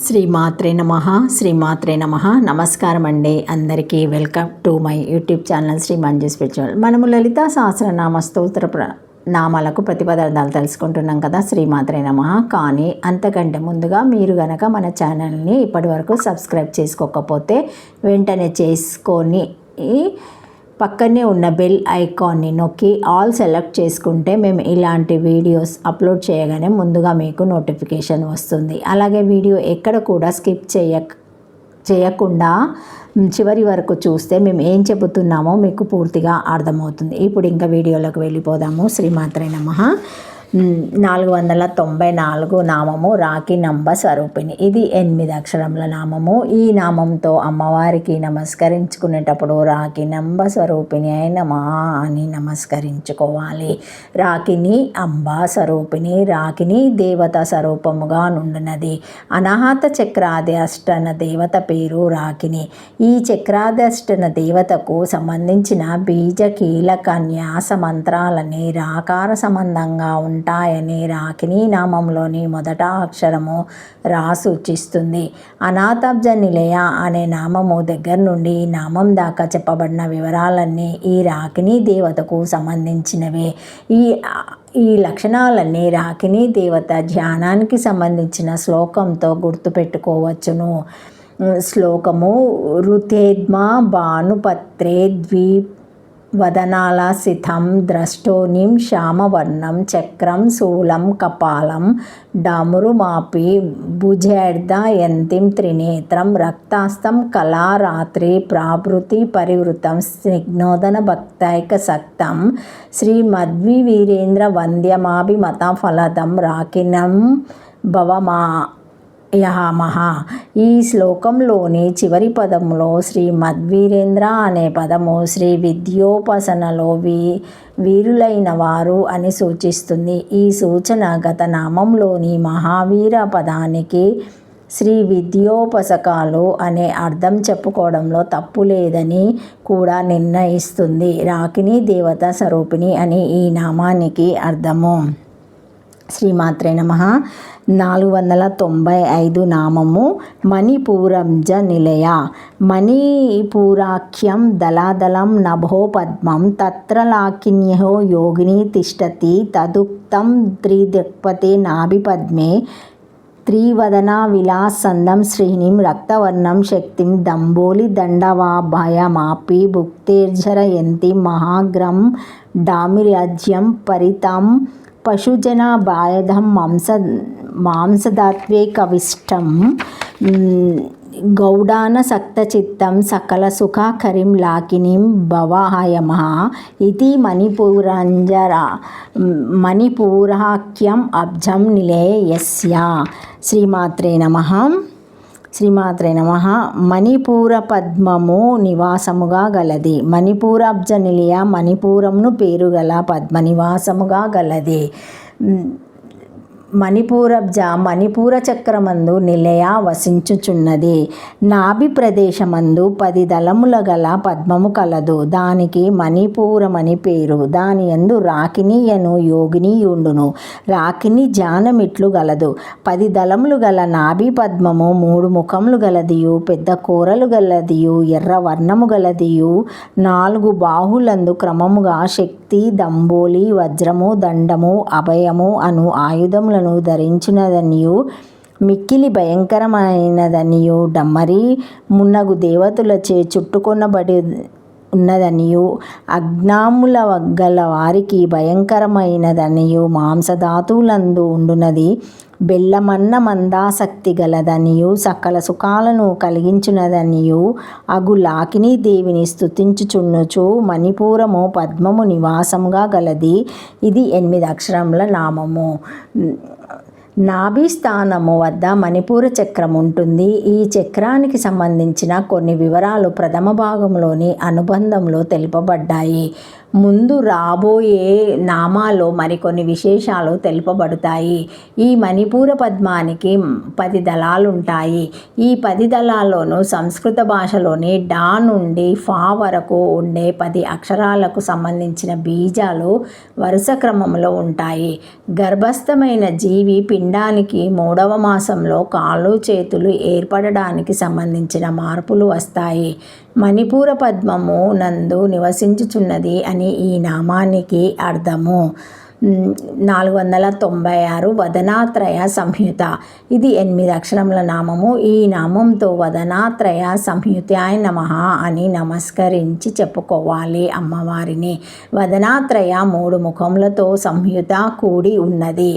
శ్రీమాత్రే నమః. శ్రీమాత్రే నమః. నమస్కారం అండి అందరికీ. Welcome to my YouTube channel Shri Manju spiritual. మనము లలితా సహస్రనామ స్తోత్ర నామాలకు ప్రతిపదార్థాలు తెలుసుకుంటున్నాం కదా. శ్రీమాత్రే నమః. కానీ అంతకంటే ముందుగా మీరు గనక మన ఛానల్ని ఇప్పటివరకు సబ్స్క్రైబ్ చేసుకోకపోతే వెంటనే చేసుకొని పక్కనే ఉన్న బెల్ ఐకాన్ని నొక్కి ఆల్ సెలెక్ట్ చేసుకుంటే మేము ఇలాంటి వీడియోస్ అప్లోడ్ చేయగానే ముందుగా మీకు నోటిఫికేషన్ వస్తుంది. అలాగే వీడియో ఎక్కడ కూడా స్కిప్ చేయకుండా చివరి వరకు చూస్తే మేము ఏం చెబుతున్నామో మీకు పూర్తిగా అర్థమవుతుంది. ఇప్పుడు ఇంకా వీడియోలోకి వెళ్ళిపోదాము. శ్రీమాత్రే నమః. 494 నామము రాఖీ నంబ స్వరూపిణి. ఇది 8 అక్షరముల నామము. ఈ నామంతో అమ్మవారికి నమస్కరించుకునేటప్పుడు రాఖీ నంబ స్వరూపిణి అయిన మా అని నమస్కరించుకోవాలి. రాఖిని అంబ స్వరూపిణి, రాఖిని దేవత స్వరూపముగా నుండినది. అనాహత చక్రాధ్యష్టన దేవత పేరు రాఖిని. ఈ చక్రాధ్యష్టన దేవతకు సంబంధించిన బీజ కీలక న్యాస మంత్రాలని రాకార సంబంధంగా ఉంటాయని రాఖిని నామంలోని మొదట అక్షరము రా సూచిస్తుంది. అనాథబ్జ నిలయ అనే నామము దగ్గర నుండి ఈ నామం దాకా చెప్పబడిన వివరాలన్నీ ఈ రాఖిని దేవతకు సంబంధించినవే. ఈ లక్షణాలన్నీ రాఖిని దేవత ధ్యానానికి సంబంధించిన శ్లోకంతో గుర్తుపెట్టుకోవచ్చును. శ్లోకము: ఋతేద్మా భానుపత్రే వదనాల సితం ద్రష్టోనిం శ్యామవర్ణం చక్రం శూలం కపాలం డామురుమాపి భుజేర్ధ యంతిం త్రినేత్రం రక్తాస్తం కళారాత్రి ప్రాభృతి పరివృతం స్నిగ్నోదన భక్తైక సక్తం శ్రీమద్వి వీరేంద్ర వంద్యమాభిమత ఫలదం రాకినం భవమా యహమహ. ఈ శ్లోకంలోని చివరి పదములో శ్రీ మద్వీరేంద్ర అనే పదము శ్రీ విద్యోపాసనలో వీరులైన వారు అని సూచిస్తుంది. ఈ సూచన గత నామంలోని మహావీర పదానికి శ్రీ విద్యోపసకాలు అనే అర్థం చెప్పుకోవడంలో తప్పు లేదని కూడా నిర్ణయిస్తుంది. రాఖిని దేవత స్వరూపిణి అని ఈ నామానికి అర్థము. శ్రీమాత్రే నమః. 495 నామము మణిపూరంజ నిలయ. మణిపూరాఖ్యం దళాదళం నభో పద్మం తత్ర లాకిన్యో యోగిని తిష్టతి తదుక్తం త్రిదిక్పతే నాభిపద్మే త్రివదనా విలాసందం శ్రీనిం రక్తవర్ణం శక్తిం దంబోలి దండవాభయమాపి భుక్తేర్జరయంతి మహాగ్రం డామిరాజ్యం పరితం పశుజన బాయధం మాంసదాత్వే కవిష్టం గౌడాన సక్తచిత్తం సకల సుఖాకరిం లాకినిం భవాయమః. ఇది మణిపూరాఖ్యం అబ్జం నిలయస్య. శ్రీమాత్రే నమః. శ్రీమాత్రే నమః. మణిపూర పద్మము నివాసముగా గలది. మణిపూరాబ్జ నిలయ మణిపూరమును పేరుగల పద్మ నివాసముగా గలది. మణిపూరబ్జ మణిపూర చక్రమందు నిలయ వసించుచున్నది. నాభి ప్రదేశమందు 10 దళముల గల పద్మము కలదు. దానికి మణిపూరమని పేరు. దాని యందు రాఖిని యను యోగిని యుండును. రాఖిని ధ్యానమిట్లు గలదు. 10 దళములు గల నాభి పద్మము 3 ముఖములు గలదియు పెద్ద కూరలు గలదియు ఎర్ర వర్ణము గలదియు 4 బాహులందు క్రమముగా శక్తి దంబోలి వజ్రము దండము అభయము అను ఆయుధములను ధరించినదనియు మిక్కిలి భయంకరమైనదనియు డమ్మరి మున్నగు దేవతలచే చుట్టుకొనబడి ఉన్నదనియు అజ్ఞాముల గల వారికి భయంకరమైనదనియు మాంసధాతువులందు ఉండునది బెల్లమన్న మందాసక్తి గలదనియు సకల సుఖాలను కలిగించునదనియు అగు లాకిని దేవిని స్తుతించుచున్నుచు మణిపూరము పద్మము నివాసముగా గలది. ఇది 8 అక్షరముల నామము. నాభి స్థానము వద్ద మణిపూర చక్రం ఉంటుంది. ఈ చక్రానికి సంబంధించిన కొన్ని వివరాలు ప్రథమ భాగంలోని అనుబంధంలో తెలుపబడ్డాయి. ముందు రాబోయే నామాల్లో మరికొన్ని విశేషాలు తెలుపబడతాయి. ఈ మణిపూర పద్మానికి 10 దళాలు ఉంటాయి. ఈ 10 దళాల్లోనూ సంస్కృత భాషలోని డా నుండి ఫా వరకు ఉండే 10 అక్షరాలకు సంబంధించిన బీజాలు వరుస క్రమంలో ఉంటాయి. గర్భస్థమైన జీవి పిండానికి 3వ మాసంలో కాళ్ళు చేతులు ఏర్పడడానికి సంబంధించిన మార్పులు వస్తాయి. మణిపూర పద్మము నందు నివసించుచున్నది అని ఈ నామానికి అర్థము. 496 వదనాత్రయ సంహిత. ఇది 8 అక్షరముల నామము. ఈ నామంతో వదనాత్రయ సంహితాయ నమః అని నమస్కరించి చెప్పుకోవాలి అమ్మవారిని. వదనాత్రయ 3 ముఖములతో సంహిత కూడి ఉన్నది.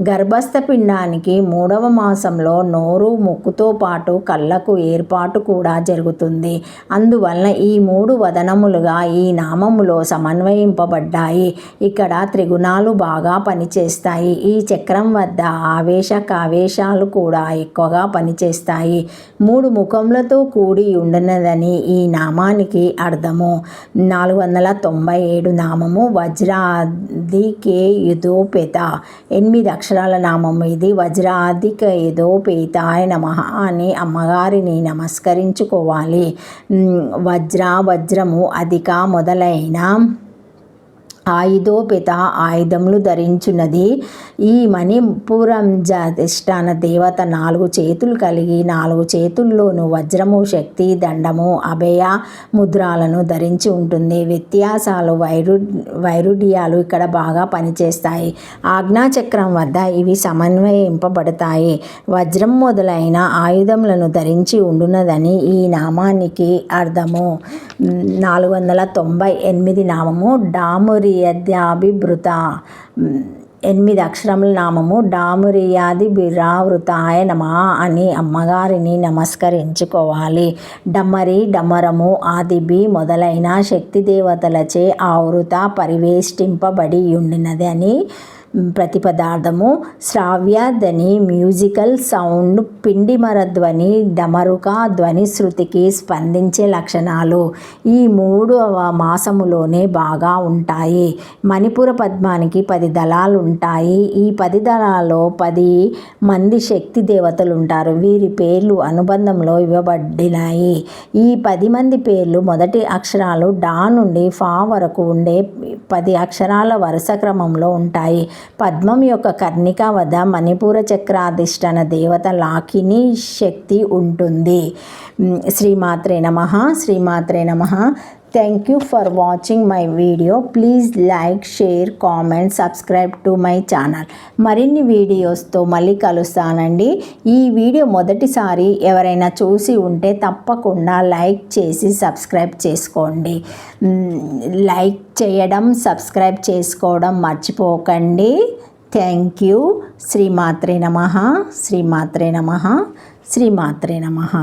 గర్భస్థ పిండానికి 3వ మాసంలో నోరు ముక్కుతో పాటు కళ్ళకు ఏర్పాటు కూడా జరుగుతుంది. అందువలన ఈ 3 వదనములుగా ఈ నామములో సమన్వయింపబడ్డాయి. ఇక్కడ త్రిగుణాలు బాగా పనిచేస్తాయి. ఈ చక్రం వద్ద ఆవేశ కావేశాలు కూడా ఎక్కువగా పనిచేస్తాయి. 3 ముఖములతో కూడి ఉండినదని ఈ నామానికి అర్థము. 497 నామము వజ్రాధికేయుధోపేత. 8 అక్షరాల నామము ఇది. వజ్రాధికేయుధోపేతాయ నమః అని అమ్మగారిని నమస్కరించుకోవాలి. వజ్రము అధిక మొదలైన ఆయుధోపేత ఆయుధములు ధరించున్నది. ఈ మణిపురంజాధిష్టాన దేవత 4 చేతులు కలిగి 4 చేతుల్లోనూ వజ్రము, శక్తి, దండము, అభయ ముద్రాలను ధరించి ఉంటుంది. వ్యత్యాసాలు వైరుధ్యాలు ఇక్కడ బాగా పనిచేస్తాయి. ఆజ్ఞాచక్రం వద్ద ఇవి సమన్వయింపబడతాయి. వజ్రం మొదలైన ఆయుధములను ధరించి ఉండున్నదని ఈ నామానికి అర్థము. 498 నామము డామురియద్యాభిభృత. 8 అక్షరముల నామము డామురియాదిభిరావృతాయ నమః అని అమ్మగారిని నమస్కరించుకోవాలి. డమ్మరి, డమరము, ఆదిబి మొదలైన శక్తి దేవతలచే ఆవృత పరివేష్టింపబడి ఉండినది అని ప్రతిపదార్థము. శ్రావ్యధ్వని, మ్యూజికల్ సౌండ్, పిండిమర ధ్వని, డమరుక ధ్వని శృతికి స్పందించే లక్షణాలు ఈ 3వ మాసములోనే బాగా ఉంటాయి. మణిపూర పద్మానికి 10 దళాలు ఉంటాయి. ఈ 10 దళాల్లో 10 మంది శక్తి దేవతలు ఉంటారు. వీరి పేర్లు అనుబంధంలో ఇవ్వబడినాయి. ఈ 10 మంది పేర్లు మొదటి అక్షరాలు డా నుండి ఫా వరకు ఉండే 10 అక్షరాల వరుస క్రమంలో ఉంటాయి. పద్మం యొక్క కర్ణిక వద్ద మణిపూర చక్రాధిష్టాన దేవత లాకిని శక్తి ఉంటుంది. శ్రీమాత్రే నమః. శ్రీమాత్రే నమః. Thank you for watching my video. Please like, share, comment, subscribe to my channel. మరిన్ని వీడియోస్తో మళ్ళీ కలుస్తానండి. ఈ వీడియో మొదటిసారి ఎవరైనా చూసి ఉంటే తప్పకుండా లైక్ చేసి సబ్స్క్రైబ్ చేసుకోండి. లైక్ చేయడం, సబ్స్క్రైబ్ చేసుకోవడం మర్చిపోకండి. Thank you. శ్రీమాత్రే నమః. శ్రీమాత్రే నమః. శ్రీమాత్రే నమః.